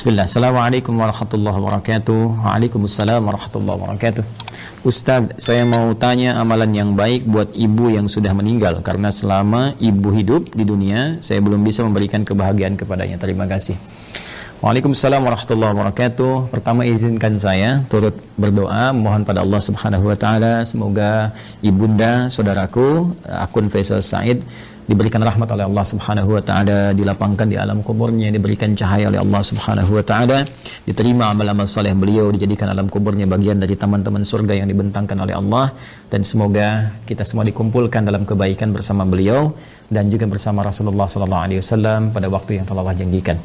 Bismillah. Assalamualaikum warahmatullahi wabarakatuh. Waalaikumsalam warahmatullahi wabarakatuh. Ustaz, saya mau tanya amalan yang baik buat ibu yang sudah meninggal, karena selama ibu hidup di dunia saya belum bisa memberikan kebahagiaan kepadanya. Terima kasih. Waalaikumsalam warahmatullahi wabarakatuh. Pertama izinkan saya turut berdoa mohon pada Allah Subhanahu wa taala semoga ibunda saudaraku akun Faisal Said diberikan rahmat oleh Allah Subhanahu wa taala, dilapangkan di alam kuburnya, diberikan cahaya oleh Allah Subhanahu wa taala, diterima amal-amal saleh beliau, dijadikan alam kuburnya bagian dari taman-taman surga yang dibentangkan oleh Allah, dan semoga kita semua dikumpulkan dalam kebaikan bersama beliau dan juga bersama Rasulullah sallallahu alaihi wasallam pada waktu yang telah Allah janjikan.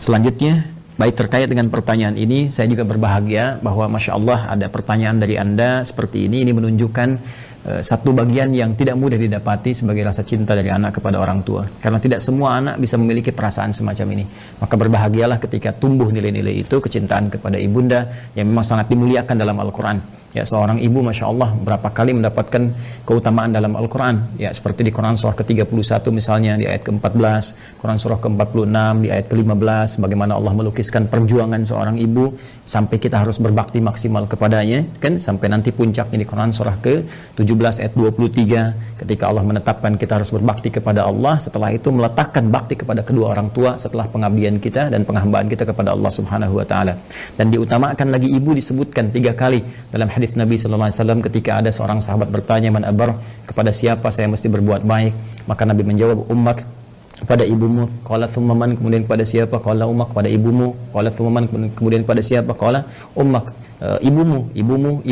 Selanjutnya, baik terkait dengan pertanyaan ini, saya juga berbahagia bahwa Masya Allah ada pertanyaan dari Anda seperti ini menunjukkan satu bagian yang tidak mudah didapati sebagai rasa cinta dari anak kepada orang tua, karena tidak semua anak bisa memiliki perasaan semacam ini. Maka berbahagialah ketika tumbuh nilai-nilai itu, kecintaan kepada ibunda yang memang sangat dimuliakan dalam Al-Quran. Ya, seorang ibu Masya Allah berapa kali mendapatkan keutamaan dalam Al-Quran, ya, seperti di Quran surah ke-31 misalnya di ayat ke-14, Quran surah ke-46 di ayat ke-15, bagaimana Allah melukiskan perjuangan seorang ibu sampai kita harus berbakti maksimal kepadanya, kan, sampai nanti puncaknya di Quran surah ke-17 ayat 23 ketika Allah menetapkan kita harus berbakti kepada Allah, setelah itu meletakkan bakti kepada kedua orang tua setelah pengabdian kita dan penghambaan kita kepada Allah Subhanahu wa taala. Dan diutamakan lagi ibu disebutkan 3 kali dalam hadis Nabi sallallahu alaihi wasallam ketika ada seorang sahabat bertanya, man abar, kepada siapa saya mesti berbuat baik? Maka Nabi menjawab, ummak, kepada ibumu. Qala thumma man, kemudian kepada siapa? Qala ummak, kepada ibumu. Qala thumma man, kemudian kepada siapa? Qala ummak, ibumu.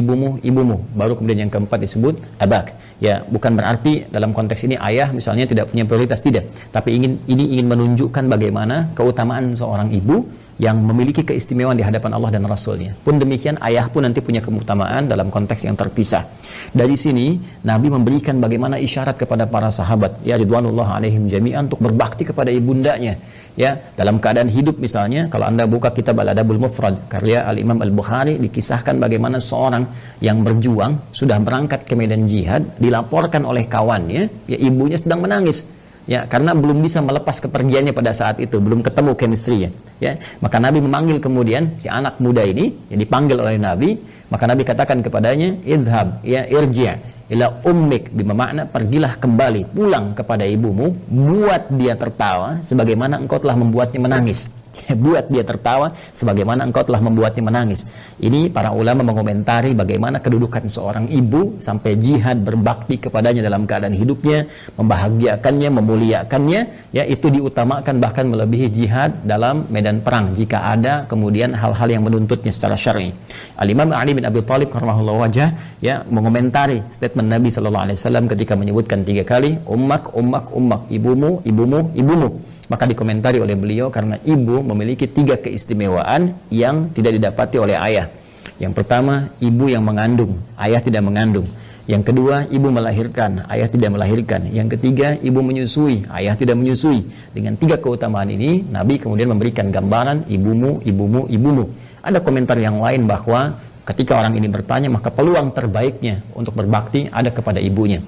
Baru kemudian yang keempat disebut abak. Ya, bukan berarti dalam konteks ini ayah misalnya tidak punya prioritas, tidak, tapi ini ingin menunjukkan bagaimana keutamaan seorang ibu yang memiliki keistimewaan di hadapan Allah dan Rasulnya. Pun demikian ayah pun nanti punya keutamaan dalam konteks yang terpisah. Dari sini Nabi memberikan bagaimana isyarat kepada para sahabat, ya ridwanullah alaihim jami'an, untuk berbakti kepada ibundanya. Ya, dalam keadaan hidup misalnya, kalau Anda buka kitab Al-Adabul Mufrad karya Al-Imam Al-Bukhari, dikisahkan bagaimana seorang yang berjuang sudah berangkat ke medan jihad, dilaporkan oleh kawannya, ya ibunya sedang menangis. Ya, karena belum bisa melepas kepergiannya pada saat itu, belum ketemu chemistry-nya. Ya, maka Nabi memanggil kemudian si anak muda ini, yang dipanggil oleh Nabi, maka Nabi katakan kepadanya, idhab, ya irji' ila ummik, bermakna pergilah kembali, pulang kepada ibumu, buat dia tertawa sebagaimana engkau telah membuatnya menangis. Buat dia tertawa sebagaimana engkau telah membuatnya menangis. Ini para ulama mengomentari bagaimana kedudukan seorang ibu sampai jihad berbakti kepadanya dalam keadaan hidupnya, membahagiakannya, memuliakannya, ya itu diutamakan bahkan melebihi jihad dalam medan perang jika ada kemudian hal-hal yang menuntutnya secara syar'i. Al-Imam Ali bin Abi Thalib karramallahu wajhah, ya, mengomentari statement Nabi sallallahu alaihi wasallam ketika menyebutkan 3 kali ummak, ibumu. Maka dikomentari oleh beliau, karena ibu memiliki 3 keistimewaan yang tidak didapati oleh ayah. Yang pertama, ibu yang mengandung, ayah tidak mengandung. Yang kedua, ibu melahirkan, ayah tidak melahirkan. Yang ketiga, ibu menyusui, ayah tidak menyusui. Dengan 3 keutamaan ini, Nabi kemudian memberikan gambaran ibumu. Ada komentar yang lain bahwa ketika orang ini bertanya, maka peluang terbaiknya untuk berbakti ada kepada ibunya.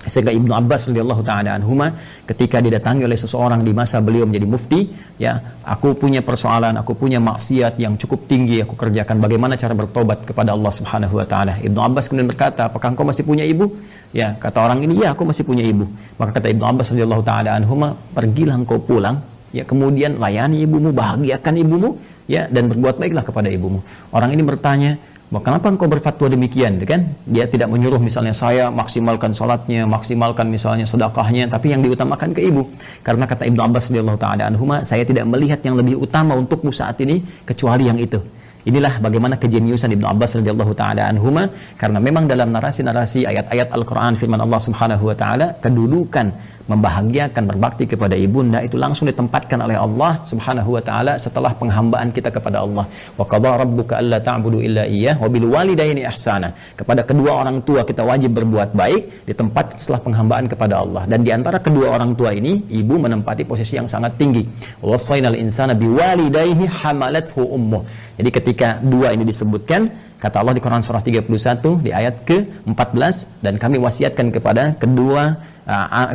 Sehingga Ibnu Abbas radhiyallahu taala anhuma ketika didatangi oleh seseorang di masa beliau menjadi mufti, ya, aku punya persoalan, aku punya maksiat yang cukup tinggi aku kerjakan, bagaimana cara bertobat kepada Allah Subhanahu wa taala? Ibnu Abbas kemudian berkata, apakah engkau masih punya ibu? Ya, kata orang ini, ya aku masih punya ibu. Maka kata Ibnu Abbas radhiyallahu taala anhuma, pergilah engkau pulang, ya, kemudian layani ibumu, bahagiakan ibumu, ya, dan berbuat baiklah kepada ibumu. Orang ini bertanya, kenapa engkau berfatwa demikian, kan? Dia tidak menyuruh misalnya saya maksimalkan salatnya, maksimalkan misalnya sedekahnya, tapi yang diutamakan ke ibu. Karena kata Ibnu Abbas radhiyallahu taala anhuma, saya tidak melihat yang lebih utama untukmu saat ini kecuali yang itu. Inilah bagaimana kejeniusan Ibnu Abbas radhiyallahu taala anhuma, karena memang dalam narasi-narasi ayat-ayat Al-Qur'an firman Allah Subhanahu wa taala, kedudukan membahagiakan berbakti kepada ibunda itu langsung ditempatkan oleh Allah Subhanahu wa taala setelah penghambaan kita kepada Allah. Wa qadha rabbuka alla ta'budu illa iyyah wa bil walidaini ihsana. Kepada kedua orang tua kita wajib berbuat baik, ditempatkan setelah penghambaan kepada Allah. Dan di antara kedua orang tua ini, ibu menempati posisi yang sangat tinggi. Wassaynal insana biwalidayhi hamalathu ummuh. Jadi ketika 2 ini disebutkan, kata Allah di Quran surah 31 di ayat ke-14, dan kami wasiatkan kepada kedua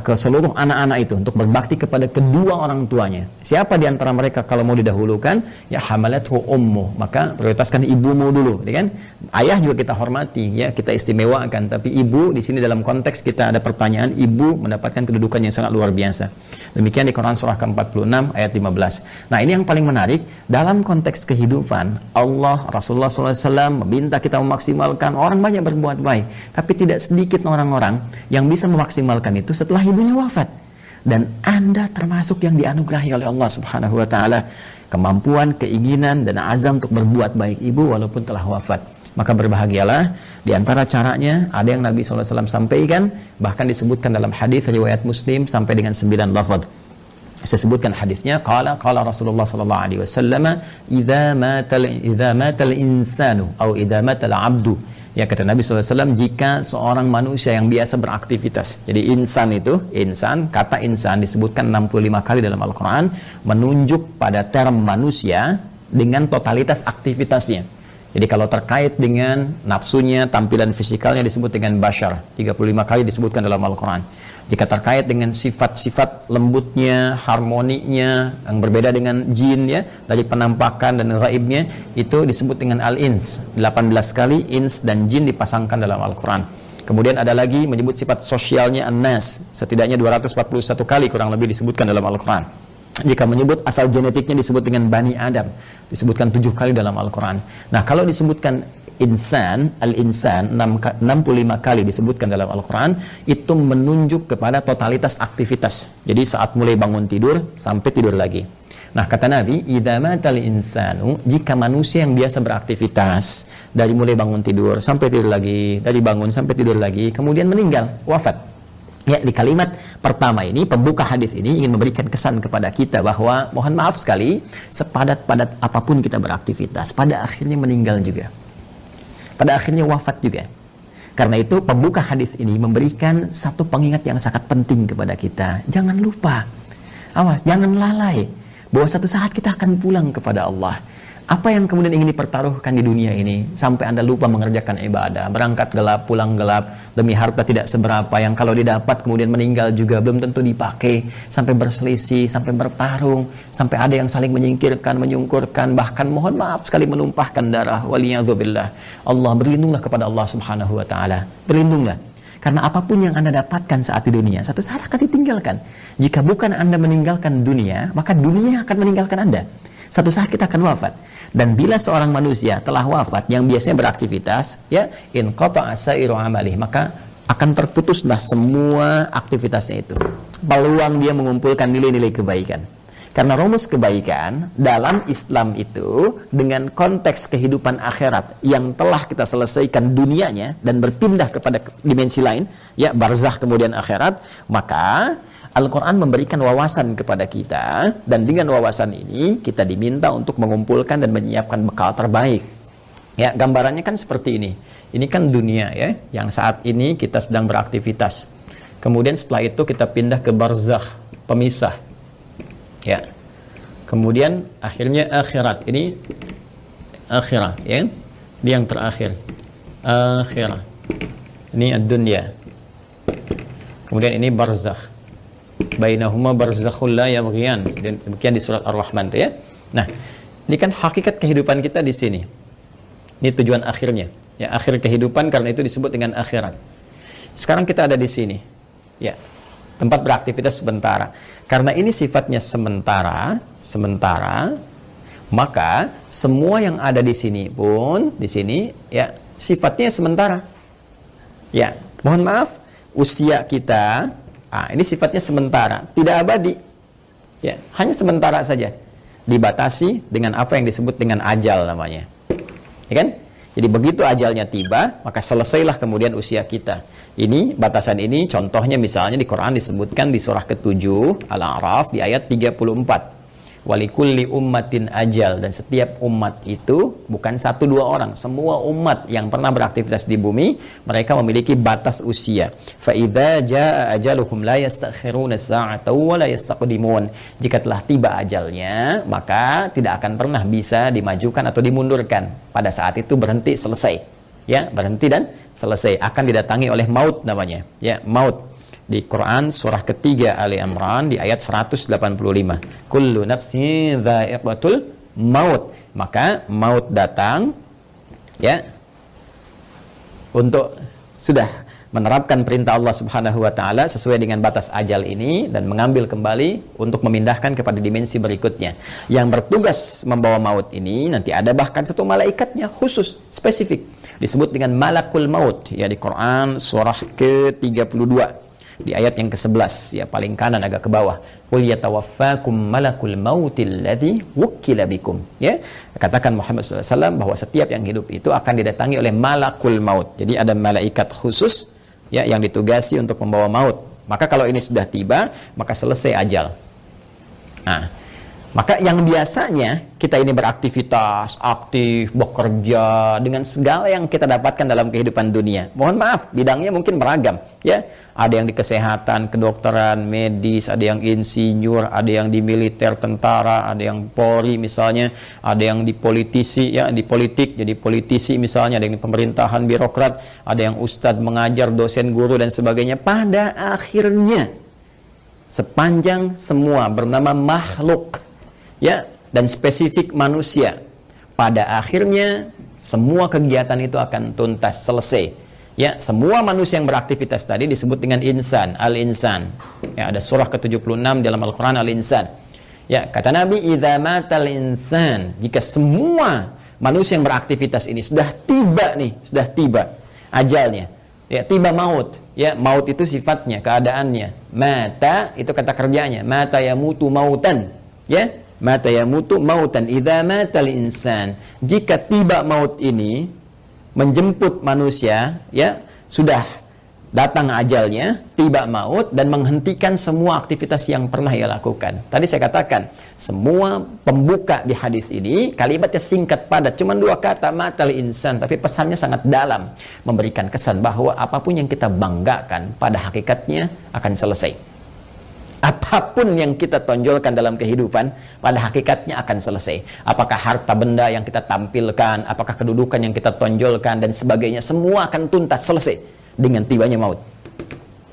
ke seluruh anak-anak itu untuk berbakti kepada kedua orang tuanya. Siapa di antara mereka kalau mau didahulukan? Ya hamalathu ummu, maka prioritaskan ibumu dulu, ya kan? Ayah juga kita hormati, ya kita istimewakan, tapi ibu di sini dalam konteks kita ada pertanyaan, ibu mendapatkan kedudukan yang sangat luar biasa. Demikian di Quran surah ke-46 ayat 15. Nah, ini yang paling menarik dalam konteks kehidupan. Allah, Rasulullah SAW meminta kita memaksimalkan, orang banyak berbuat baik, tapi tidak sedikit orang-orang yang bisa memaksimalkan itu setelah ibunya wafat. Dan Anda termasuk yang dianugerahi oleh Allah Subhanahu wa taala kemampuan, keinginan dan azam untuk berbuat baik ibu walaupun telah wafat. Maka berbahagialah. Di antara caranya ada yang Nabi SAW sampaikan, bahkan disebutkan dalam hadis riwayat Muslim sampai dengan 9 lafaz. Saya sebutkan hadisnya, qala Rasulullah sallallahu alaihi wasallam, idza matal insanu atau idza matal abdu. Ya, kata Nabi SAW, jika seorang manusia yang biasa beraktivitas. Jadi insan itu, kata insan disebutkan 65 kali dalam Al-Quran, menunjuk pada term manusia dengan totalitas aktivitasnya. Jadi kalau terkait dengan nafsunya, tampilan fisikalnya disebut dengan bashar, 35 kali disebutkan dalam Al-Quran. Jika terkait dengan sifat-sifat lembutnya, harmoninya, yang berbeda dengan jin, ya, dari penampakan dan ghaibnya, itu disebut dengan al-ins. 18 kali ins dan jin dipasangkan dalam Al-Quran. Kemudian ada lagi menyebut sifat sosialnya an-nas, setidaknya 241 kali kurang lebih disebutkan dalam Al-Quran. Jika menyebut asal genetiknya disebut dengan Bani Adam, disebutkan 7 kali dalam Al-Quran. Nah, kalau disebutkan insan, al-insan 65 kali disebutkan dalam Al-Quran, itu menunjuk kepada totalitas aktivitas. Jadi saat mulai bangun tidur sampai tidur lagi. Nah, kata Nabi, idza matal insanu, jika manusia yang biasa beraktivitas dari mulai bangun tidur sampai tidur lagi, dari bangun sampai tidur lagi, kemudian meninggal, wafat. Ya, di kalimat pertama ini, pembuka hadis ini ingin memberikan kesan kepada kita bahwa mohon maaf sekali, sepadat-padat apapun kita beraktivitas, pada akhirnya meninggal juga. Pada akhirnya wafat juga. Karena itu pembuka hadis ini memberikan satu pengingat yang sangat penting kepada kita. Jangan lupa, awas, jangan lalai bahwa satu saat kita akan pulang kepada Allah. Apa yang kemudian ingin dipertaruhkan di dunia ini sampai Anda lupa mengerjakan ibadah, berangkat gelap, pulang gelap, demi harta tidak seberapa yang kalau didapat kemudian meninggal juga belum tentu dipakai, sampai berselisih, sampai bertarung, sampai ada yang saling menyingkirkan, menyungkurkan, bahkan mohon maaf sekali menumpahkan darah. Waliyadzubillah. Allah, berlindunglah kepada Allah Subhanahu wa taala. Berlindunglah. Karena apapun yang Anda dapatkan saat di dunia, satu saat akan ditinggalkan. Jika bukan Anda meninggalkan dunia, maka dunia akan meninggalkan Anda. Satu saat kita akan wafat. Dan bila seorang manusia telah wafat yang biasanya beraktivitas, ya, in qata'a sa'iru amalih, maka akan terputuslah semua aktivitasnya itu. Peluang dia mengumpulkan nilai-nilai kebaikan. Karena rumus kebaikan dalam Islam itu dengan konteks kehidupan akhirat yang telah kita selesaikan dunianya dan berpindah kepada dimensi lain, ya, barzakh kemudian akhirat, maka Al-Quran memberikan wawasan kepada kita, dan dengan wawasan ini kita diminta untuk mengumpulkan dan menyiapkan bekal terbaik. Ya, gambarannya kan seperti ini. Ini kan dunia, ya, yang saat ini kita sedang beraktivitas. Kemudian setelah itu kita pindah ke barzakh, pemisah. Ya. Kemudian akhirnya akhirat. Ini akhirat, ya. Ini yang terakhir. Akhirat. Ini ad-dunya. Kemudian ini barzakh. Bainahuma barzakhul la yabghiyan. Demikian di surat Ar-Rahman, ya. Nah, ini kan hakikat kehidupan kita di sini. Ini tujuan akhirnya. Ya, akhir kehidupan, karena itu disebut dengan akhirat. Sekarang kita ada di sini. Ya. Tempat beraktivitas sementara. Karena ini sifatnya sementara, maka semua yang ada di sini pun di sini, ya, sifatnya sementara. Ya, mohon maaf, usia kita ini sifatnya sementara, tidak abadi. Ya, hanya sementara saja. Dibatasi dengan apa yang disebut dengan ajal namanya. Ya kan? Jadi begitu ajalnya tiba, maka selesailah kemudian usia kita. Ini, batasan ini, contohnya misalnya di Quran disebutkan di surah ke-7 Al-A'raf di ayat 34. Walikulli ummatin ajal, dan setiap umat itu bukan 1-2 orang, semua umat yang pernah beraktivitas di bumi, mereka memiliki batas usia. Fa idza jaa ajaluhum la yastakhiruna sa'atan wa la yastaqdimun. Jika telah tiba ajalnya, maka tidak akan pernah bisa dimajukan atau dimundurkan. Pada saat itu berhenti, selesai. Ya, berhenti dan selesai, akan didatangi oleh maut namanya. Ya, maut. di Quran surah ketiga Ali Imran di ayat 185. Kullu nafsin dha'iqatul maut. Maka maut datang ya untuk sudah menerapkan perintah Allah Subhanahu wa taala sesuai dengan batas ajal ini dan mengambil kembali untuk memindahkan kepada dimensi berikutnya. Yang bertugas membawa maut ini nanti ada bahkan satu malaikatnya khusus spesifik disebut dengan malakul maut ya di Quran surah ke-32 di ayat yang ke-11 ya paling kanan agak ke bawah. Qul yatawaffakum malakul mautil ladzi wukkila bikum. Ya, katakan Muhammad SAW bahwa setiap yang hidup itu akan didatangi oleh malakul maut. Jadi ada malaikat khusus ya yang ditugasi untuk membawa maut. Maka kalau ini sudah tiba, maka selesai ajal. Nah, maka yang biasanya kita ini beraktivitas, aktif, bekerja dengan segala yang kita dapatkan dalam kehidupan dunia. Mohon maaf, bidangnya mungkin beragam, ya. Ada yang di kesehatan, kedokteran, medis, ada yang insinyur, ada yang di militer, tentara, ada yang Polri misalnya, ada yang di politisi, ya, di politik, jadi politisi misalnya, ada yang di pemerintahan, birokrat, ada yang ustadz mengajar, dosen, guru dan sebagainya. Pada akhirnya sepanjang semua bernama makhluk ya dan spesifik manusia, pada akhirnya semua kegiatan itu akan tuntas selesai. Ya, semua manusia yang beraktivitas tadi disebut dengan insan, al-insan. Ya, ada surah ke-76 dalam Al-Qur'an al-insan. Ya, kata Nabi, "Idza matal insan", jika semua manusia yang beraktivitas ini sudah tiba nih, sudah tiba ajalnya. Ya, tiba maut. Ya, maut itu sifatnya, keadaannya. Mata itu kata kerjanya, mata yamutu mautan. Ya, mata yamutu mautan. Idza matal insan, jika tiba maut ini menjemput manusia, ya, sudah datang ajalnya, tiba maut dan menghentikan semua aktivitas yang pernah ia lakukan. Tadi saya katakan, semua pembuka di hadis ini kalimatnya singkat padat, cuma 2 kata, matal insan, tapi pesannya sangat dalam, memberikan kesan bahwa apapun yang kita banggakan pada hakikatnya akan selesai. Apapun yang kita tonjolkan dalam kehidupan pada hakikatnya akan selesai. Apakah harta benda yang kita tampilkan, apakah kedudukan yang kita tonjolkan dan sebagainya, semua akan tuntas selesai dengan tibanya maut.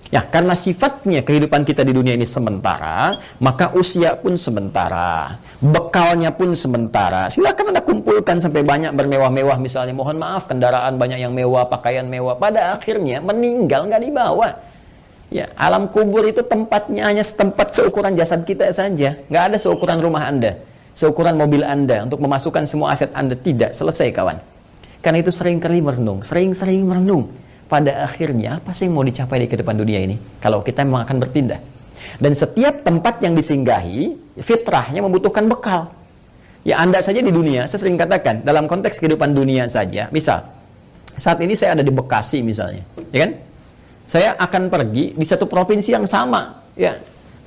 Ya, karena sifatnya kehidupan kita di dunia ini sementara, maka usia pun sementara, bekalnya pun sementara. Silakan Anda kumpulkan sampai banyak bermewah-mewah misalnya, mohon maaf, kendaraan banyak yang mewah, pakaian mewah, pada akhirnya meninggal nggak dibawa. Ya, alam kubur itu tempatnya hanya setempat seukuran jasad kita saja. Nggak ada seukuran rumah Anda, seukuran mobil Anda untuk memasukkan semua aset Anda. Tidak selesai, kawan. Karena itu sering-kali sering-sering merenung. Pada akhirnya, apa sih yang mau dicapai di kehidupan dunia ini? Kalau kita memang akan berpindah. Dan setiap tempat yang disinggahi, fitrahnya membutuhkan bekal. Ya, Anda saja di dunia, saya sering katakan, dalam konteks kehidupan dunia saja, misal, saat ini saya ada di Bekasi misalnya, ya kan? Saya akan pergi di satu provinsi yang sama, ya.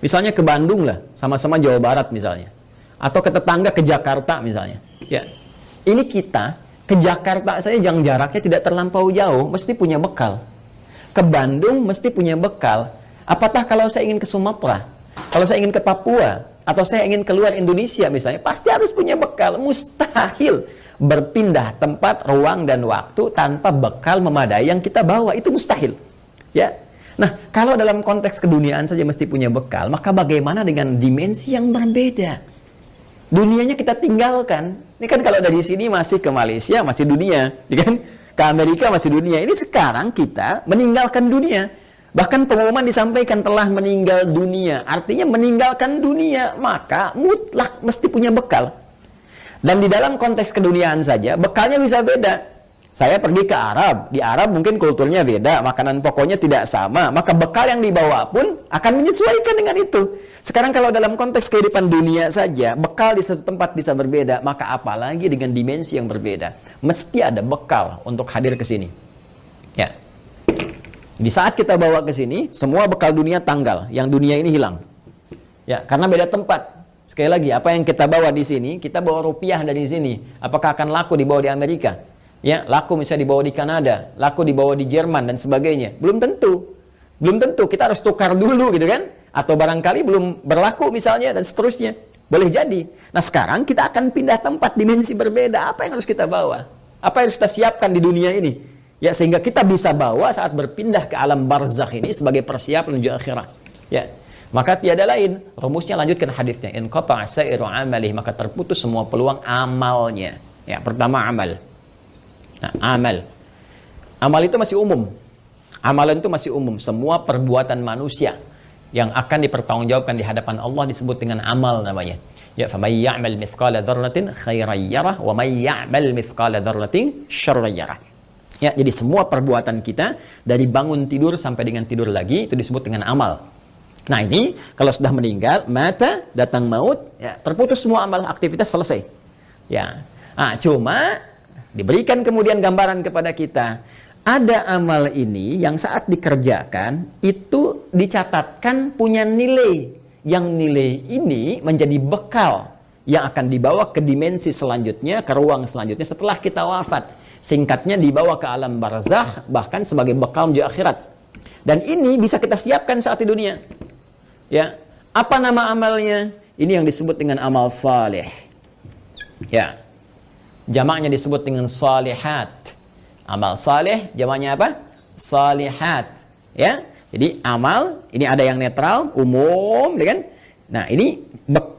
Misalnya ke Bandung lah, sama-sama Jawa Barat misalnya. Atau ke tetangga ke Jakarta misalnya. Ya. Ini kita ke Jakarta saja yang jaraknya tidak terlampau jauh, mesti punya bekal. Ke Bandung mesti punya bekal. Apatah kalau saya ingin ke Sumatera, kalau saya ingin ke Papua, atau saya ingin keluar Indonesia misalnya, pasti harus punya bekal. Mustahil berpindah tempat, ruang, dan waktu tanpa bekal memadai yang kita bawa. Itu mustahil. Ya, nah kalau dalam konteks keduniaan saja mesti punya bekal, maka bagaimana dengan dimensi yang berbeda? Dunianya kita tinggalkan. Ini kan kalau dari sini masih ke Malaysia masih dunia, ya kan? Ke Amerika masih dunia. Ini sekarang kita meninggalkan dunia. Bahkan pengumuman disampaikan telah meninggal dunia. Artinya meninggalkan dunia, maka mutlak mesti punya bekal. Dan di dalam konteks keduniaan saja bekalnya bisa beda. Saya pergi ke Arab, di Arab mungkin kulturnya beda, makanan pokoknya tidak sama, maka bekal yang dibawa pun akan menyesuaikan dengan itu. Sekarang kalau dalam konteks kehidupan dunia saja, bekal di satu tempat bisa berbeda, maka apalagi dengan dimensi yang berbeda. Mesti ada bekal untuk hadir ke sini. Ya. Di saat kita bawa ke sini, semua bekal dunia tanggal, yang dunia ini hilang. Ya, karena beda tempat. Sekali lagi, apa yang kita bawa di sini, kita bawa rupiah dari sini. Apakah akan laku dibawa di Amerika? Ya, laku misalnya dibawa di Kanada, laku dibawa di Jerman dan sebagainya. Belum tentu. Belum tentu, kita harus tukar dulu gitu kan? Atau barangkali belum berlaku misalnya dan seterusnya. Boleh jadi. Nah, sekarang kita akan pindah tempat, dimensi berbeda. Apa yang harus kita bawa? Apa yang harus kita siapkan di dunia ini? Ya, sehingga kita bisa bawa saat berpindah ke alam barzakh ini sebagai persiapan menuju akhirat. Ya. Maka tiada lain, rumusnya lanjutkan hadisnya, in qata'a sa'iru amalih, maka terputus semua peluang amalnya. Ya, pertama amal. Nah, amal. Amal itu masih umum. Amalan itu masih umum, semua perbuatan manusia yang akan dipertanggungjawabkan di hadapan Allah disebut dengan amal namanya. Ya, faman ya'mal mithqala dzarratin khairan yarah wa may ya'mal mithqala dzarratin syarran yarah. Ya, jadi semua perbuatan kita dari bangun tidur sampai dengan tidur lagi itu disebut dengan amal. Nah, ini kalau sudah meninggal, mata, datang maut, ya, terputus semua amal, aktivitas selesai. Ya. Ah, cuma diberikan kemudian gambaran kepada kita, ada amal ini yang saat dikerjakan itu dicatatkan punya nilai. Yang nilai ini menjadi bekal yang akan dibawa ke dimensi selanjutnya, ke ruang selanjutnya setelah kita wafat. Singkatnya dibawa ke alam barzakh, bahkan sebagai bekal menuju akhirat. Dan ini bisa kita siapkan saat di dunia. Ya, apa nama amalnya? Ini yang disebut dengan amal saleh. Ya, jamaknya disebut dengan salihat. Amal saleh, jamaknya apa? Salihat. Ya, jadi amal ini ada yang netral, umum, kan? Nah, ini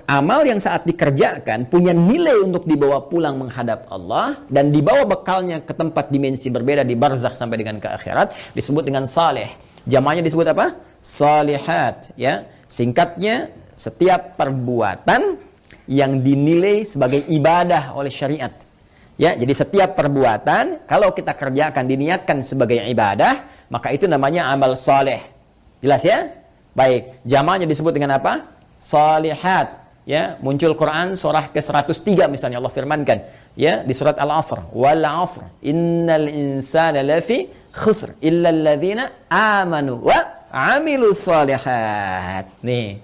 amal yang saat dikerjakan punya nilai untuk dibawa pulang menghadap Allah dan dibawa bekalnya ke tempat dimensi berbeda di barzakh sampai dengan ke akhirat disebut dengan saleh. Jamaknya disebut apa? Salihat, ya. Singkatnya, setiap perbuatan yang dinilai sebagai ibadah oleh syariat. Ya, jadi setiap perbuatan kalau kita kerjakan diniatkan sebagai ibadah, maka itu namanya amal saleh. Jelas ya? Baik, jamaknya disebut dengan apa? Salihat. Ya, muncul Quran surah ke-103 misalnya Allah firmankan, ya, di surat Al-Asr, wal 'asr innal insana lafi khusr illa alladzina amanu wa 'amilus shalihat. Nih,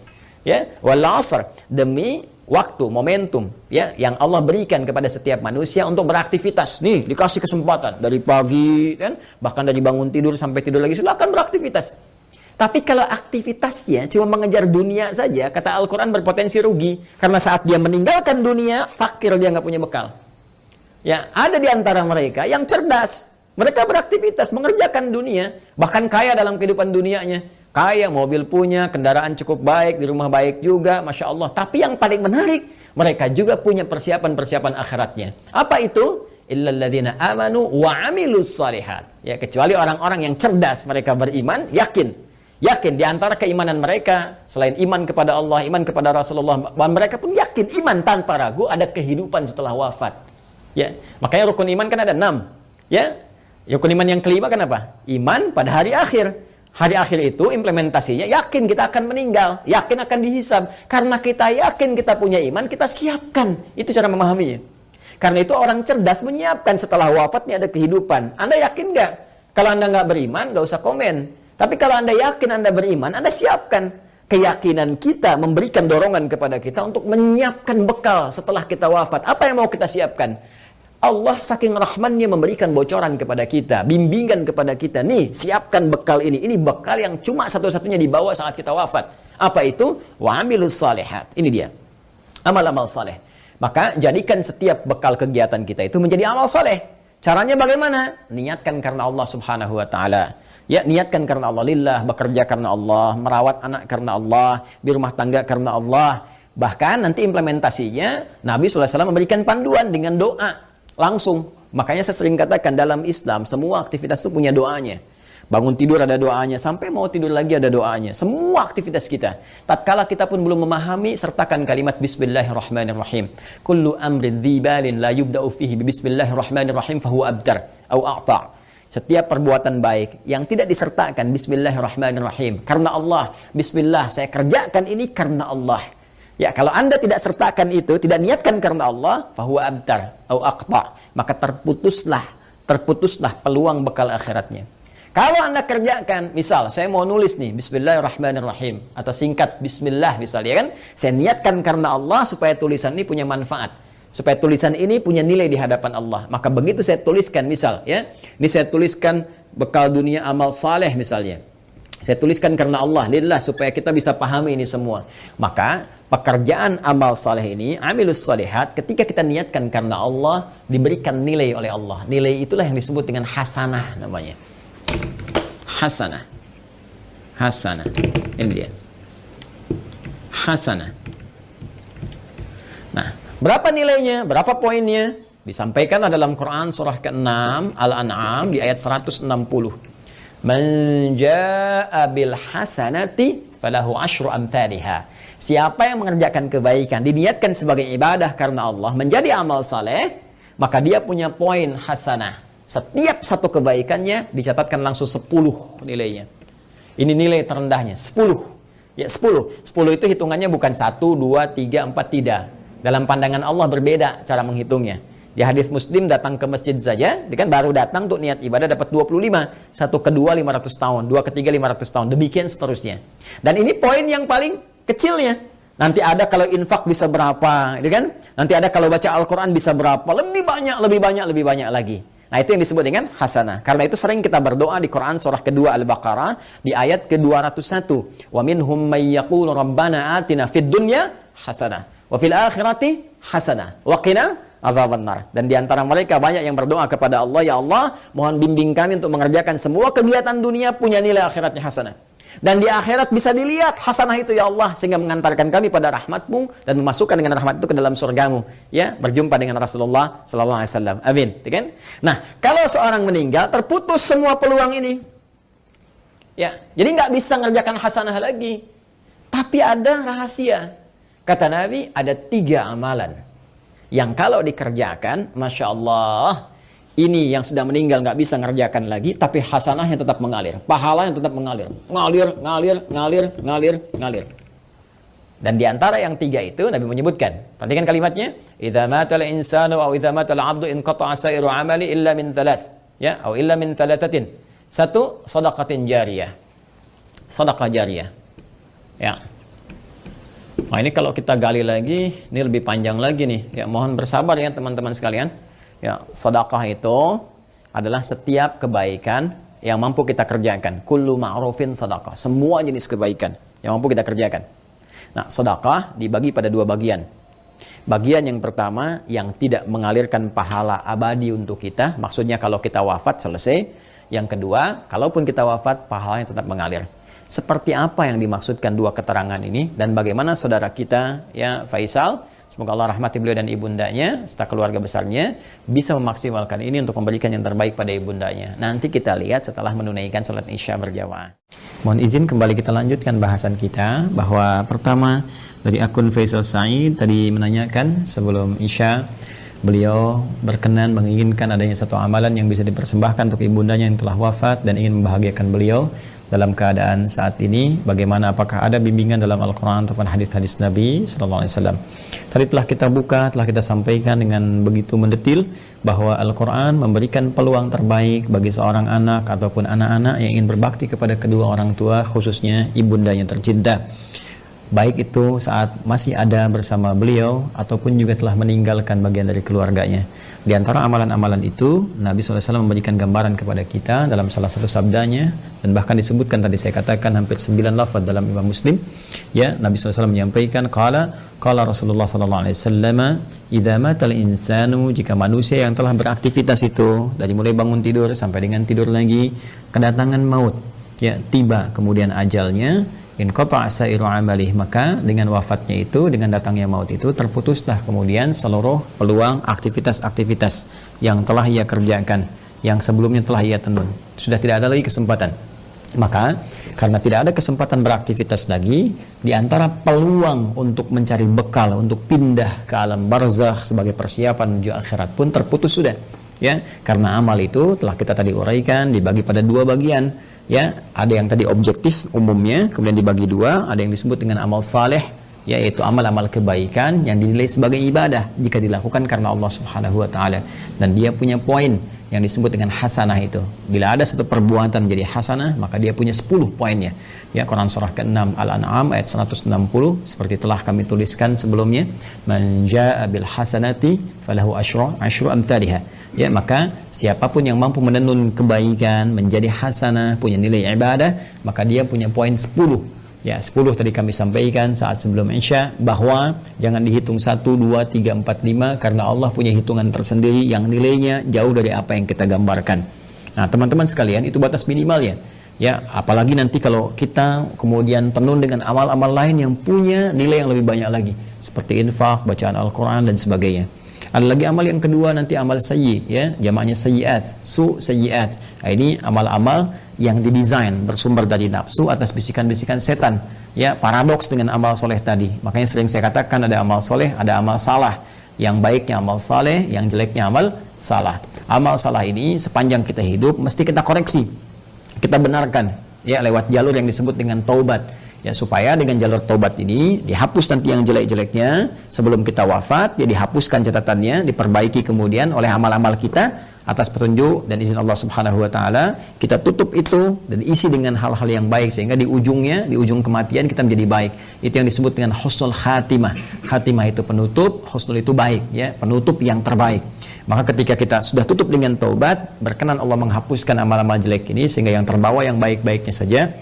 ya, wal 'asr, demi waktu, momentum, ya, yang Allah berikan kepada setiap manusia untuk beraktivitas. Nih, dikasih kesempatan dari pagi, kan, bahkan dari bangun tidur sampai tidur lagi silakan beraktivitas. Tapi kalau aktivitasnya cuma mengejar dunia saja, kata Al-Quran berpotensi rugi. Karena saat dia meninggalkan dunia, fakir, dia nggak punya bekal. Ya, ada di antara mereka yang cerdas. Mereka beraktivitas, mengerjakan dunia. Bahkan kaya dalam kehidupan dunianya. Kaya, mobil punya, kendaraan cukup baik, di rumah baik juga, Masya Allah. Tapi yang paling menarik, mereka juga punya persiapan-persiapan akhiratnya. Apa itu? Illalladzina amanu wa amilus shalihat. Ya, kecuali orang-orang yang cerdas, mereka beriman, yakin di antara keimanan mereka selain iman kepada Allah, iman kepada Rasulullah, mereka pun yakin iman tanpa ragu ada kehidupan setelah wafat. Ya, makanya rukun iman kan ada 6. Ya, rukun iman yang kelima kan apa? Iman pada hari akhir. Hari akhir itu implementasinya yakin kita akan meninggal, yakin akan dihisab. Karena kita yakin kita punya iman, kita siapkan. Itu cara memahaminya. Karena itu orang cerdas menyiapkan setelah wafatnya ada kehidupan. Anda yakin nggak? Kalau Anda nggak beriman, nggak usah komen. Tapi kalau Anda yakin Anda beriman, Anda siapkan. Keyakinan kita memberikan dorongan kepada kita untuk menyiapkan bekal setelah kita wafat. Apa yang mau kita siapkan? Allah saking rahmannya memberikan bocoran kepada kita, bimbingan kepada kita. Nih, siapkan bekal ini. Ini bekal yang cuma satu-satunya dibawa saat kita wafat. Apa itu? Wa amilus shalihat. Ini dia. Amal-amal saleh. Maka jadikan setiap bekal kegiatan kita itu menjadi amal saleh. Caranya bagaimana? Niatkan karena Allah Subhanahu wa taala. Ya, niatkan karena Allah lillah, bekerja karena Allah, merawat anak karena Allah, di rumah tangga karena Allah. Bahkan nanti implementasinya Nabi SAW memberikan panduan dengan doa langsung. Makanya saya sering katakan dalam Islam semua aktivitas itu punya doanya. Bangun tidur ada doanya, sampai mau tidur lagi ada doanya. Semua aktivitas kita. Tatkala kita pun belum memahami, sertakan kalimat Bismillahirrahmanirrahim. Kullu amrin dzibalin la yubda'u fihi Bismillahirrahmanirrahim fahuwa abtar au a'ta'. Setiap perbuatan baik yang tidak disertakan Bismillahirrahmanirrahim, karena Allah, Bismillah, saya kerjakan ini karena Allah. Ya, kalau Anda tidak sertakan itu, tidak niatkan karena Allah, fahuwa abtar au aqta, maka terputuslah peluang bekal akhiratnya. Kalau Anda kerjakan, misal saya mau nulis nih Bismillahirrahmanirrahim atau singkat Bismillah misalnya, kan, saya niatkan karena Allah supaya tulisan ini punya manfaat. Supaya tulisan ini punya nilai di hadapan Allah. Maka begitu saya tuliskan, misal, ya, ini saya tuliskan bekal dunia amal saleh misalnya. Saya tuliskan karena Allah, lillah, supaya kita bisa pahami ini semua. Maka pekerjaan amal saleh ini, amilus salihat, ketika kita niatkan karena Allah, diberikan nilai oleh Allah. Nilai itulah yang disebut dengan hasanah namanya. Hasanah. Hasanah. Ini dia. Hasanah. Nah, berapa nilainya? Berapa poinnya? Disampaikan dalam Quran surah ke-6 Al-An'am di ayat 160. Man jaa'a bil hasanati falahu asyru amthaliha. Siapa yang mengerjakan kebaikan, diniatkan sebagai ibadah karena Allah, menjadi amal saleh, maka dia punya poin hasanah. Setiap satu kebaikannya dicatatkan langsung 10 nilainya. Ini nilai terendahnya, 10. Ya 10. 10 itu hitungannya bukan 1, 2, 3, 4, tidak. Dalam pandangan Allah berbeda cara menghitungnya. Di hadis Muslim, datang ke masjid saja, dia kan baru datang untuk niat ibadah dapat 25. Satu kedua 500 tahun, dua ketiga 500 tahun, demikian seterusnya. Dan ini poin yang paling kecilnya. Nanti ada kalau infak bisa berapa, gitu kan? Nanti ada kalau baca Al-Quran bisa berapa, lebih banyak lagi. Nah, itu yang disebut dengan hasanah. Karena itu sering kita berdoa di Quran surah kedua Al-Baqarah di ayat ke-201. Wa minhum may yaqulu rabbana atina fid dunya hasanah wa fil akhirati hasanah wa qina azabannar. Dan di antara mereka banyak yang berdoa kepada Allah, ya Allah, mohon bimbing kami untuk mengerjakan semua kegiatan dunia punya nilai akhiratnya hasanah. Dan di akhirat bisa dilihat hasanah itu, ya Allah, sehingga mengantarkan kami pada rahmat-Mu dan memasukkan dengan rahmat itu ke dalam surga-Mu, ya, berjumpa dengan Rasulullah sallallahu alaihi wasallam. Amin. Kan? Nah, kalau seorang meninggal terputus semua peluang ini. Ya, jadi nggak bisa mengerjakan hasanah lagi. Tapi ada rahasia. Kata Nabi, ada 3 amalan yang kalau dikerjakan, Masya Allah, ini yang sudah meninggal nggak bisa ngerjakan lagi, tapi hasanahnya tetap mengalir, pahalanya tetap mengalir, ngalir. Dan di antara yang 3 itu Nabi menyebutkan, perhatikan kalimatnya, idza matal insanu aw idza matal 'abdu in qata'a sa'iru 'amali illa min 3, ya, atau illa min 3. 1, shadaqatin jariyah. Sedekah jariyah. Ya. Nah, ini kalau kita gali lagi, ini lebih panjang lagi nih. Ya, mohon bersabar ya teman-teman sekalian. Ya, sedekah itu adalah setiap kebaikan yang mampu kita kerjakan. Kullu ma'rufin sedekah. Semua jenis kebaikan yang mampu kita kerjakan. Nah, sedekah dibagi pada 2 bagian. Bagian yang pertama yang tidak mengalirkan pahala abadi untuk kita. Maksudnya kalau kita wafat selesai. Yang kedua, kalaupun kita wafat, pahalanya tetap mengalir. Seperti apa yang dimaksudkan 2 keterangan ini dan bagaimana saudara kita, ya, Faisal, semoga Allah rahmati beliau dan ibundanya serta keluarga besarnya bisa memaksimalkan ini untuk memberikan yang terbaik pada ibundanya. Nanti kita lihat setelah menunaikan salat Isya berjamaah. Mohon izin kembali kita lanjutkan bahasan kita, bahwa pertama dari akun Faisal Said tadi menanyakan sebelum Isya, beliau berkenan menginginkan adanya satu amalan yang bisa dipersembahkan untuk ibundanya yang telah wafat dan ingin membahagiakan beliau dalam keadaan saat ini. Bagaimana, apakah ada bimbingan dalam Al-Quran ataupun hadis-hadis Nabi Sallallahu Alaihi Wasallam? Tadi telah kita buka, telah kita sampaikan dengan begitu mendetil bahwa Al-Quran memberikan peluang terbaik bagi seorang anak ataupun anak-anak yang ingin berbakti kepada kedua orang tua, khususnya ibundanya tercinta. Baik itu saat masih ada bersama beliau ataupun juga telah meninggalkan bagian dari keluarganya. Di antara amalan-amalan itu, Nabi SAW memberikan gambaran kepada kita dalam salah satu sabdanya, dan bahkan disebutkan tadi saya katakan hampir 9 lafaz dalam Imam Muslim. Ya, Nabi SAW menyampaikan, qala Rasulullah SAW, idza matal insanu, jika manusia yang telah beraktivitas itu dari mulai bangun tidur sampai dengan tidur lagi, kedatangan maut, ya, tiba kemudian ajalnya, in qata'a sa'iru amalih, maka dengan wafatnya itu, dengan datangnya maut itu, terputuslah kemudian seluruh peluang aktivitas-aktivitas yang telah ia kerjakan, yang sebelumnya telah ia tenun. Sudah tidak ada lagi kesempatan. Maka karena tidak ada kesempatan beraktivitas lagi, di antara peluang untuk mencari bekal untuk pindah ke alam barzakh sebagai persiapan menuju akhirat pun terputus sudah. Ya, karena amal itu telah kita tadi uraikan dibagi pada 2 bagian. Ya, ada yang tadi objektif umumnya, kemudian dibagi 2, ada yang disebut dengan amal saleh, yaitu amal-amal kebaikan yang dinilai sebagai ibadah jika dilakukan karena Allah Subhanahu wa taala, dan dia punya poin yang disebut dengan hasanah itu. Bila ada satu perbuatan menjadi hasanah, maka dia punya 10 poinnya. Ya, Quran surah ke-6 Al-An'am ayat 160 seperti telah kami tuliskan sebelumnya, man jaa'a bil hasanati falahu asyru amthaliha. Ya, maka siapapun yang mampu menenun kebaikan menjadi hasanah, punya nilai ibadah, maka dia punya poin 10. Ya, 10 tadi kami sampaikan saat sebelum Isya, bahwa jangan dihitung 1, 2, 3, 4, 5, karena Allah punya hitungan tersendiri yang nilainya jauh dari apa yang kita gambarkan. Nah, teman-teman sekalian, itu batas minimalnya. Ya, apalagi nanti kalau kita kemudian tenun dengan amal-amal lain yang punya nilai yang lebih banyak lagi, seperti infak, bacaan Al-Quran, dan sebagainya. Ada lagi amal yang kedua nanti amal sayyi, ya, jamaknya sayyiat, sayyiat. Nah, ini amal-amal yang didesain bersumber dari nafsu atas bisikan-bisikan setan. Ya, paradoks dengan amal soleh tadi. Makanya sering saya katakan ada amal soleh, ada amal salah. Yang baiknya amal saleh, yang jeleknya amal salah. Amal salah ini sepanjang kita hidup mesti kita koreksi, kita benarkan, ya, lewat jalur yang disebut dengan taubat. Ya, supaya dengan jalur taubat ini dihapus nanti yang jelek-jeleknya sebelum kita wafat, ya dihapuskan catatannya, diperbaiki kemudian oleh amal-amal kita atas petunjuk dan izin Allah Subhanahu wa taala. Kita tutup itu dan isi dengan hal-hal yang baik sehingga di ujungnya, di ujung kematian kita menjadi baik. Itu yang disebut dengan husnul khatimah. Khatimah itu penutup, husnul itu baik, ya, penutup yang terbaik. Maka ketika kita sudah tutup dengan taubat, berkenan Allah menghapuskan amal-amal jelek ini sehingga yang terbawa yang baik-baiknya saja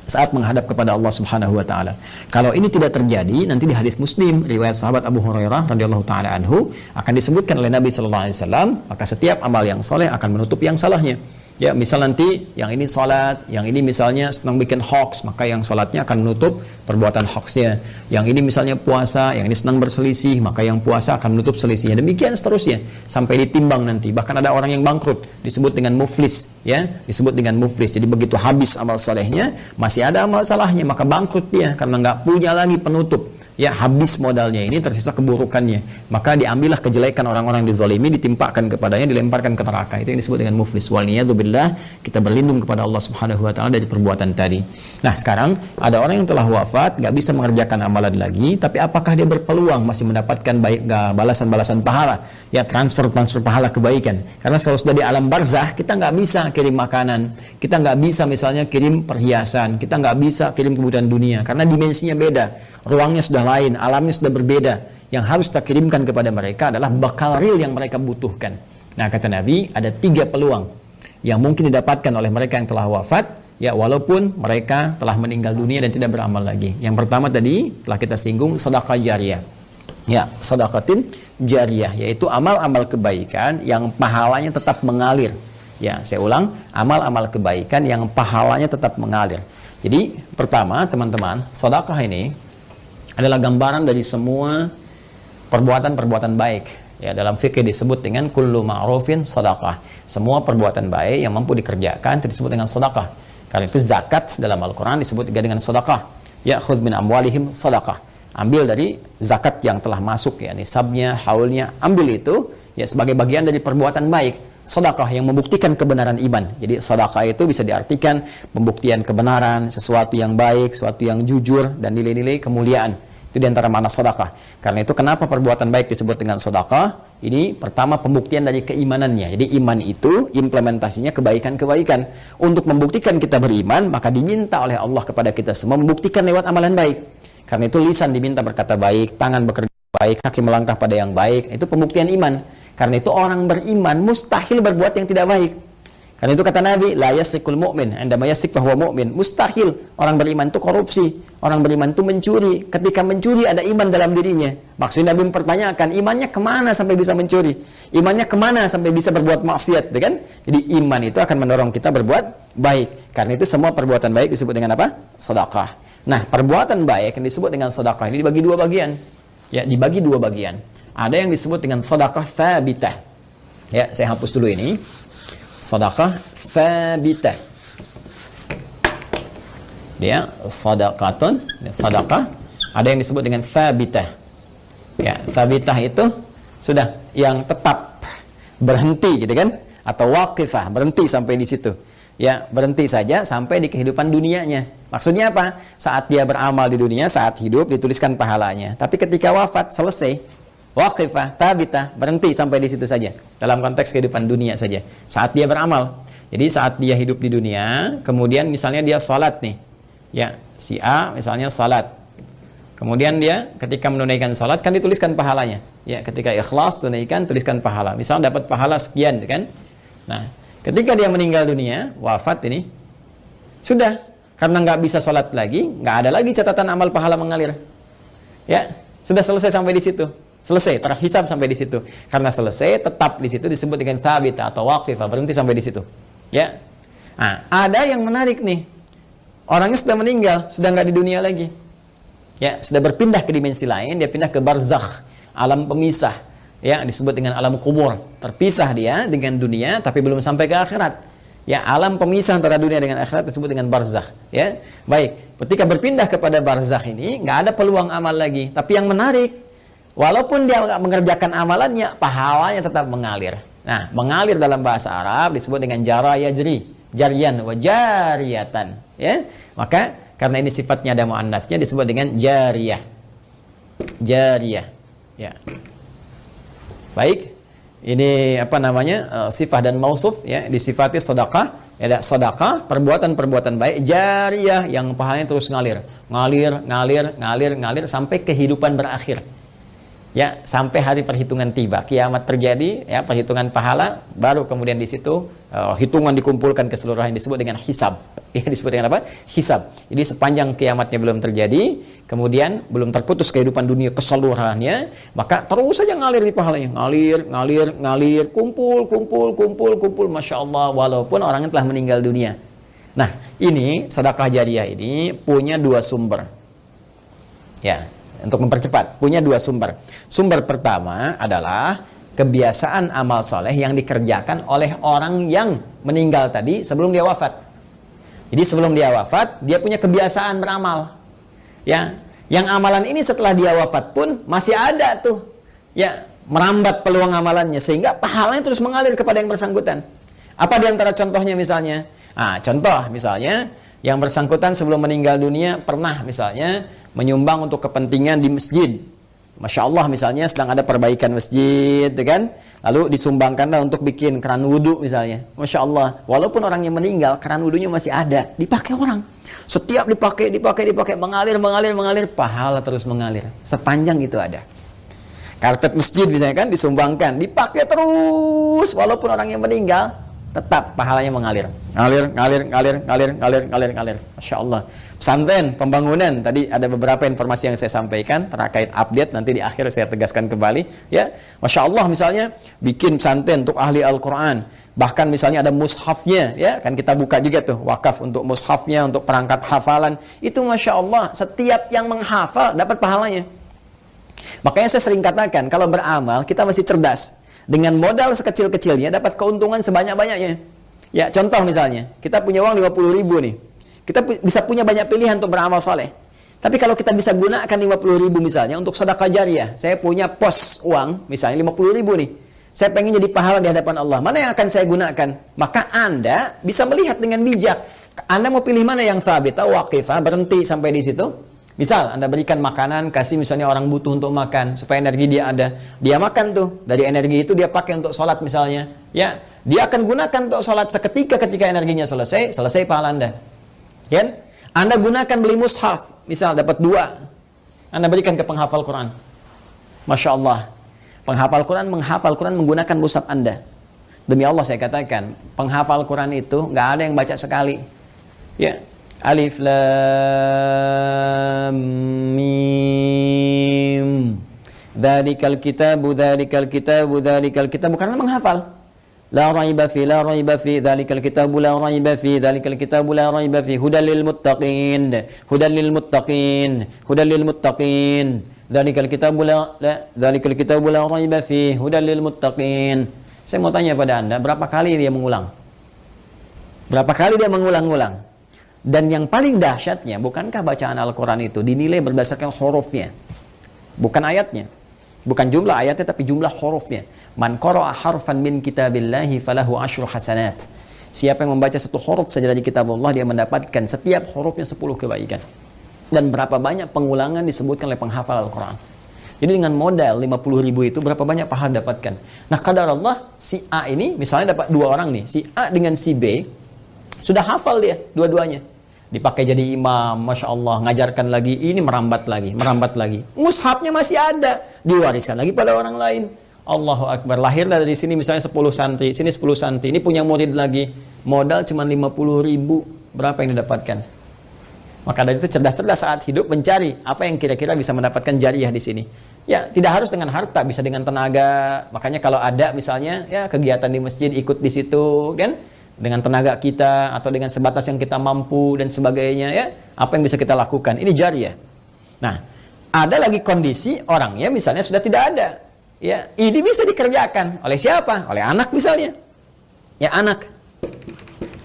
saat menghadap kepada Allah Subhanahu wa taala. Kalau ini tidak terjadi, nanti di hadis Muslim riwayat sahabat Abu Hurairah radhiyallahu taala anhu akan disebutkan oleh Nabi sallallahu alaihi wasallam, maka setiap amal yang saleh akan menutup yang salahnya. Ya, misal nanti yang ini salat, yang ini misalnya senang bikin hoax, maka yang salatnya akan menutup perbuatan hoaxnya. Yang ini misalnya puasa, yang ini senang berselisih, maka yang puasa akan menutup selisihnya. Demikian seterusnya sampai ditimbang nanti. Bahkan ada orang yang bangkrut disebut dengan muflis, ya, disebut dengan muflis. Jadi begitu habis amal salehnya, masih ada amal salahnya, maka bangkrut dia karena nggak punya lagi penutup. Ya, habis modalnya ini, tersisa keburukannya, maka diambillah kejelekan orang-orang dizalimi, ditimpakan kepadanya, dilemparkan ke neraka. Itu yang disebut dengan muflis. Waliyadzubillah, kita berlindung kepada Allah Subhanahu wa taala dari perbuatan tadi. Nah, sekarang ada orang yang telah wafat, nggak bisa mengerjakan amalan lagi, tapi apakah dia berpeluang masih mendapatkan baik balasan-balasan pahala, ya, transfer pahala kebaikan? Karena kalau sudah di alam barzah, kita nggak bisa kirim makanan, kita nggak bisa misalnya kirim perhiasan, kita nggak bisa kirim kebutuhan dunia, karena dimensinya beda, ruangnya sudah lain, alamnya sudah berbeda. Yang harus kita kirimkan kepada mereka adalah bekal real yang mereka butuhkan. Nah, kata Nabi, ada 3 peluang yang mungkin didapatkan oleh mereka yang telah wafat, ya, walaupun mereka telah meninggal dunia dan tidak beramal lagi. Yang pertama tadi telah kita singgung, sedekah jariyah. Ya, sedekatin jariyah, yaitu amal-amal kebaikan yang pahalanya tetap mengalir. Ya, saya ulang, amal-amal kebaikan yang pahalanya tetap mengalir. Jadi, pertama, teman-teman, sedekah ini adalah gambaran dari semua perbuatan-perbuatan baik. Ya, dalam fikih disebut dengan kullu ma'rufin sedekah. Semua perbuatan baik yang mampu dikerjakan itu disebut dengan sedekah. Karena itu zakat dalam Al-Qur'an disebut juga dengan sedekah. Ya, khudz min amwalihim sedekah. Ambil dari zakat yang telah masuk, ya, nisabnya, haulnya, ambil itu, ya, sebagai bagian dari perbuatan baik. Sedekah yang membuktikan kebenaran iman. Jadi sedekah itu bisa diartikan pembuktian kebenaran, sesuatu yang baik, sesuatu yang jujur, dan nilai-nilai kemuliaan. Itu diantara makna sedekah. Karena itu kenapa perbuatan baik disebut dengan sedekah? Ini pertama pembuktian dari keimanannya. Jadi iman itu implementasinya kebaikan-kebaikan. Untuk membuktikan kita beriman, maka diminta oleh Allah kepada kita semua membuktikan lewat amalan baik. Karena itu lisan diminta berkata baik, tangan bekerja baik, kaki melangkah pada yang baik. Itu pembuktian iman. Karena itu orang beriman mustahil berbuat yang tidak baik. Karena itu kata Nabi, la yasrikul mu'min, indama yasrik fahuwa mu'min. Mustahil orang beriman itu korupsi, orang beriman itu mencuri. Ketika mencuri ada iman dalam dirinya. Maksudnya Nabi mempertanyakan, imannya kemana sampai bisa mencuri? Imannya kemana sampai bisa berbuat maksiat, kan? Jadi iman itu akan mendorong kita berbuat baik. Karena itu semua perbuatan baik disebut dengan apa? Sedekah. Nah, perbuatan baik yang disebut dengan sedekah ini dibagi 2 bagian. Ya, dibagi 2 bagian. Ada yang disebut dengan sedekah tsabitah. Ya, saya hapus dulu ini. Sedekah tsabitah. Dia sedekatun, sedekah. Ada yang disebut dengan tsabitah. Ya, tsabitah itu sudah yang tetap, berhenti gitu kan? Atau waqifah, berhenti sampai di situ. Ya, berhenti saja sampai di kehidupan dunianya. Maksudnya apa? Saat dia beramal di dunia, saat hidup dituliskan pahalanya. Tapi ketika wafat selesai, waqifah, tabitah, berhenti sampai di situ saja. Dalam konteks kehidupan dunia saja. Saat dia beramal. Jadi saat dia hidup di dunia, kemudian misalnya dia salat nih. Ya, si A misalnya salat. Kemudian dia ketika menunaikan salat kan dituliskan pahalanya. Ya, ketika ikhlas tunaikan, tuliskan pahala. Misalnya dapat pahala sekian, kan? Nah, ketika dia meninggal dunia, wafat ini, sudah. Karena nggak bisa sholat lagi, nggak ada lagi catatan amal pahala mengalir. Ya, sudah selesai sampai di situ. Selesai, terhisab sampai di situ. Karena selesai, tetap di situ disebut dengan thabit atau waqifah, berhenti sampai di situ. Ya. Nah, ada yang menarik nih. Orangnya sudah meninggal, sudah nggak di dunia lagi. Ya, sudah berpindah ke dimensi lain, dia pindah ke barzakh, alam pemisah. Ya, disebut dengan alam kubur. Terpisah dia dengan dunia, tapi belum sampai ke akhirat. Ya, alam pemisah antara dunia dengan akhirat disebut dengan barzakh. Ya, baik. Ketika berpindah kepada barzakh ini, nggak ada peluang amal lagi. Tapi yang menarik, walaupun dia nggak mengerjakan amalannya, pahalanya tetap mengalir. Nah, mengalir dalam bahasa Arab disebut dengan jara yajri, jarian wa jariyatan. Ya, maka karena ini sifatnya ada muannats-nya disebut dengan jariyah. Jariyah. Ya. Baik. Ini apa namanya, sifat dan mausuf, ya, disifati sedekah, ada sedekah, perbuatan-perbuatan baik jariyah yang pahalanya terus ngalir sampai kehidupan berakhir, ya, sampai hari perhitungan tiba, kiamat terjadi, ya, perhitungan pahala, baru kemudian di situ hitungan dikumpulkan keseluruhan, disebut dengan hisab. Ya, disebut dengan apa? Hisab. Jadi sepanjang kiamatnya belum terjadi, kemudian belum terputus kehidupan dunia keseluruhannya, maka terus saja ngalir di pahalanya, ngalir, kumpul, masya Allah, walaupun orangnya telah meninggal dunia. Nah, ini sedekah jariyah ini punya dua sumber. Ya, untuk mempercepat, punya dua sumber. Sumber pertama adalah kebiasaan amal soleh yang dikerjakan oleh orang yang meninggal tadi sebelum dia wafat. Jadi sebelum dia wafat, dia punya kebiasaan beramal. Ya, yang amalan ini setelah dia wafat pun masih ada tuh. Ya, merambat peluang amalannya sehingga pahalanya terus mengalir kepada yang bersangkutan. Apa di antara contohnya misalnya? Contoh misalnya yang bersangkutan sebelum meninggal dunia pernah misalnya menyumbang untuk kepentingan di masjid. Masya Allah misalnya sedang ada perbaikan masjid, kan? Lalu disumbangkanlah untuk bikin keran wudhu misalnya. Masya Allah, walaupun orangnya meninggal, keran wudhunya masih ada, dipakai orang. Setiap dipakai, mengalir, pahala terus mengalir. Sepanjang itu ada. Karpet masjid misalnya kan disumbangkan, dipakai terus, walaupun orangnya meninggal, tetap pahalanya mengalir. Ngalir. Masya Allah. Pesantren, pembangunan, tadi ada beberapa informasi yang saya sampaikan terkait update, nanti di akhir saya tegaskan kembali, ya. Masya Allah misalnya bikin pesantren untuk ahli Al-Quran, bahkan misalnya ada mushafnya, ya, kan kita buka juga tuh wakaf untuk mushafnya, untuk perangkat hafalan, itu Masya Allah setiap yang menghafal dapat pahalanya. Makanya saya sering katakan kalau beramal kita masih cerdas, dengan modal sekecil-kecilnya dapat keuntungan sebanyak-banyaknya. Ya, contoh misalnya kita punya uang 50.000 nih. Kita bisa punya banyak pilihan untuk beramal saleh. Tapi kalau kita bisa gunakan 50.000 misalnya untuk sedekah jariyah, saya punya pos uang misalnya 50.000 nih. Saya pengen jadi pahala di hadapan Allah. Mana yang akan saya gunakan? Maka Anda bisa melihat dengan bijak. Anda mau pilih mana yang thabit, waqifah, berhenti sampai di situ. Misal Anda berikan makanan, kasih misalnya orang butuh untuk makan supaya energi dia ada. Dia makan tuh, dari energi itu dia pakai untuk sholat misalnya. Ya, dia akan gunakan untuk sholat seketika ketika energinya selesai pahala Anda. Kan? Anda gunakan beli mushaf, misal dapat 2, Anda berikan ke penghafal Quran. Masya Allah, penghafal Quran menghafal Quran menggunakan mushaf Anda. Demi Allah saya katakan, penghafal Quran itu nggak ada yang baca sekali. Ya, Alif Lam Mim, Dzalikal kitabu, bukan karena menghafal. La raiba fi, dzalikal kitabu la raiba fi, hudal lil muttaqin, dzalikal kitabu la raiba fi, hudal lil muttaqin. Saya mau tanya pada Anda, berapa kali dia mengulang? Berapa kali dia mengulang-ulang? Dan yang paling dahsyatnya, bukankah bacaan Al-Quran itu dinilai berdasarkan hurufnya, bukan ayatnya? Bukan jumlah ayatnya, tapi jumlah hurufnya. Man qara'a harfan min kitabillahi falahu asyru hasanat. Siapa yang membaca satu huruf saja dari kitab Allah, dia mendapatkan setiap hurufnya 10 kebaikan. Dan berapa banyak pengulangan disebutkan oleh penghafal Al-Quran. Jadi dengan modal 50.000 itu, berapa banyak pahala dapatkan. Nah, kadar Allah, si A ini, misalnya dapat 2 orang nih. Si A dengan si B, sudah hafal dia, dua-duanya. Dipakai jadi imam, Masya Allah, ngajarkan lagi, ini merambat lagi. Mushafnya masih ada, diwariskan lagi pada orang lain. Allahu Akbar, lahirlah dari sini misalnya 10 santri, sini 10 santri, ini punya murid lagi. Modal cuma 50.000, berapa yang didapatkan? Maka dari itu cerdas-cerdas saat hidup mencari apa yang kira-kira bisa mendapatkan jariah di sini. Ya, tidak harus dengan harta, bisa dengan tenaga. Makanya kalau ada misalnya ya kegiatan di masjid ikut di situ kan, dengan tenaga kita atau dengan sebatas yang kita mampu dan sebagainya ya, apa yang bisa kita lakukan. Ini jariah. Nah, ada lagi kondisi orangnya misalnya sudah tidak ada. Ya, ini bisa dikerjakan oleh siapa? Oleh anak misalnya. Ya, anak.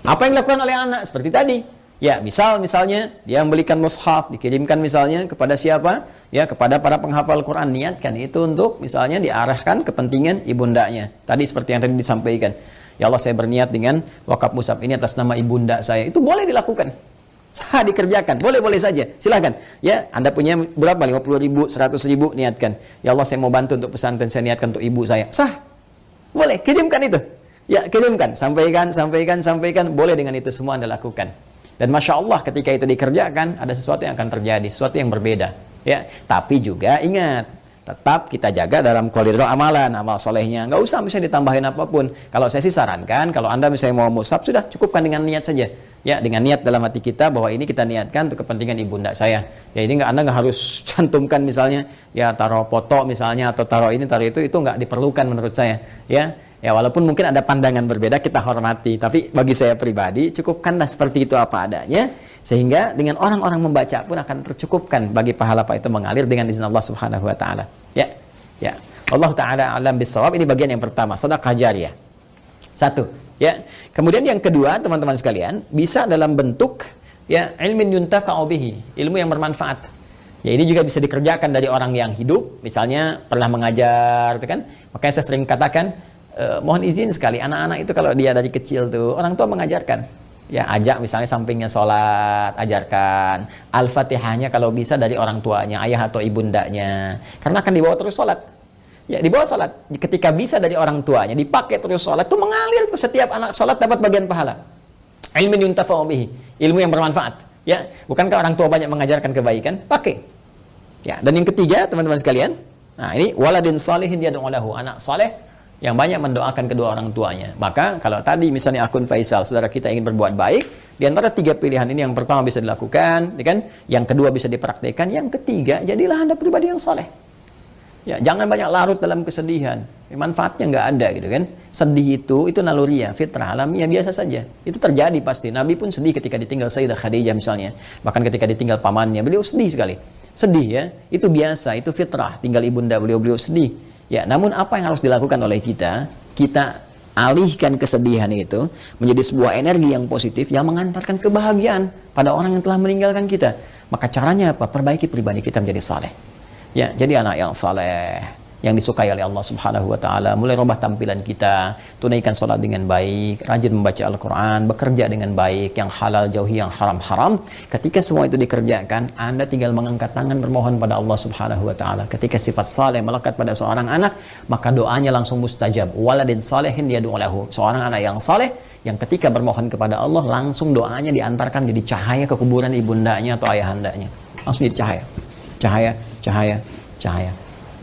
Apa yang dilakukan oleh anak? Seperti tadi. Ya, misalnya dia membelikan mushaf, dikirimkan misalnya kepada siapa? Ya, kepada para penghafal Quran. Niatkan itu untuk misalnya diarahkan kepentingan ibundanya. Tadi seperti yang tadi disampaikan. Ya Allah, saya berniat dengan wakaf mushaf ini atas nama ibunda saya. Itu boleh dilakukan. Sah dikerjakan. Boleh-boleh saja. Silakan. Ya, Anda punya berapa? 50.000, 100.000, niatkan. Ya Allah, saya mau bantu untuk pesantren, saya niatkan untuk ibu saya. Sah. Boleh, kirimkan itu. Ya, kirimkan. Sampaikan. Boleh dengan itu semua Anda lakukan. Dan Masya Allah ketika itu dikerjakan, ada sesuatu yang akan terjadi, sesuatu yang berbeda. Ya, tapi juga ingat, tetap kita jaga dalam koridor amalan, amal solehnya. Nggak usah misalnya ditambahin apapun. Kalau saya sih sarankan, kalau Anda misalnya mau mushaf, sudah cukupkan dengan niat saja. Ya, dengan niat dalam hati kita bahwa ini kita niatkan untuk kepentingan ibunda saya. Ya, ini Anda nggak harus cantumkan misalnya, ya taruh foto misalnya, atau taruh ini, taruh itu nggak diperlukan menurut saya. Ya, walaupun mungkin ada pandangan berbeda, kita hormati. Tapi bagi saya pribadi, cukupkanlah seperti itu apa adanya. Sehingga dengan orang-orang membaca pun akan tercukupkan bagi pahala apa itu mengalir dengan izin Allah Subhanahu wa Ta'ala. Ya. Allah Ta'ala alam bisawab. Ini bagian yang pertama, sedekah jariyah. Satu. Ya. Kemudian yang kedua, teman-teman sekalian, bisa dalam bentuk ya ilmin yuntafa'u bihi, ilmu yang bermanfaat. Ya, ini juga bisa dikerjakan dari orang yang hidup, misalnya pernah mengajar, gitu kan? Makanya saya sering katakan, mohon izin sekali, anak-anak itu kalau dia dari kecil tuh, orang tua mengajarkan. Ya, ajak misalnya sampingnya sholat, ajarkan. Al-Fatihahnya kalau bisa dari orang tuanya, ayah atau ibundanya. Karena akan dibawa terus sholat. Ya, dibawa sholat. Ketika bisa dari orang tuanya, dipakai terus sholat, itu mengalir tuh, setiap anak sholat dapat bagian pahala. Ilmin yuntafa'u bihi, ilmu yang bermanfaat. Ya, bukankah orang tua banyak mengajarkan kebaikan? Pakai. Ya, dan yang ketiga, teman-teman sekalian, nah ini waladin salihin yad'u lahu, anak saleh yang banyak mendoakan kedua orang tuanya. Maka kalau tadi misalnya akun Faisal, saudara kita ingin berbuat baik, di antara tiga pilihan ini yang pertama bisa dilakukan, ya kan? Yang kedua bisa dipraktikkan, yang ketiga jadilah Anda pribadi yang soleh. Ya, jangan banyak larut dalam kesedihan. Manfaatnya nggak ada gitu kan. Sedih itu naluriah, fitrah, alamiah, biasa saja. Itu terjadi pasti. Nabi pun sedih ketika ditinggal Sayyidah Khadijah misalnya. Bahkan ketika ditinggal pamannya, beliau sedih sekali. Sedih ya, itu biasa, itu fitrah. Tinggal ibunda beliau sedih. Ya, namun apa yang harus dilakukan oleh kita? Kita alihkan kesedihan itu menjadi sebuah energi yang positif yang mengantarkan kebahagiaan pada orang yang telah meninggalkan kita. Maka caranya apa? Perbaiki pribadi kita menjadi saleh. Ya, jadi anak yang saleh, yang disukai oleh Allah Subhanahu wa Ta'ala. Mulai rubah tampilan kita, tunaikan salat dengan baik, rajin membaca Al-Quran, bekerja dengan baik, yang halal jauhi yang haram-haram. Ketika semua itu dikerjakan, Anda tinggal mengangkat tangan bermohon pada Allah Subhanahu wa Ta'ala. Ketika sifat saleh melekat pada seorang anak, maka doanya langsung mustajab. Waladin salehin yad'u lahu, seorang anak yang saleh yang ketika bermohon kepada Allah, langsung doanya diantarkan jadi cahaya ke kuburan ibundanya atau ayahandanya. Langsung jadi cahaya.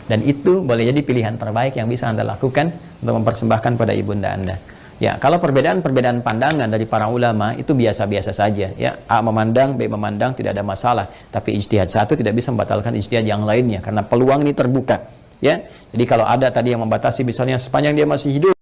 Dan itu boleh jadi pilihan terbaik yang bisa Anda lakukan untuk mempersembahkan pada ibunda Anda. Ya, kalau perbedaan pandangan dari para ulama itu biasa-biasa saja. Ya, A memandang, B memandang, tidak ada masalah. Tapi ijtihad satu tidak bisa membatalkan ijtihad yang lainnya karena peluang ini terbuka. Ya, jadi kalau ada tadi yang membatasi, misalnya sepanjang dia masih hidup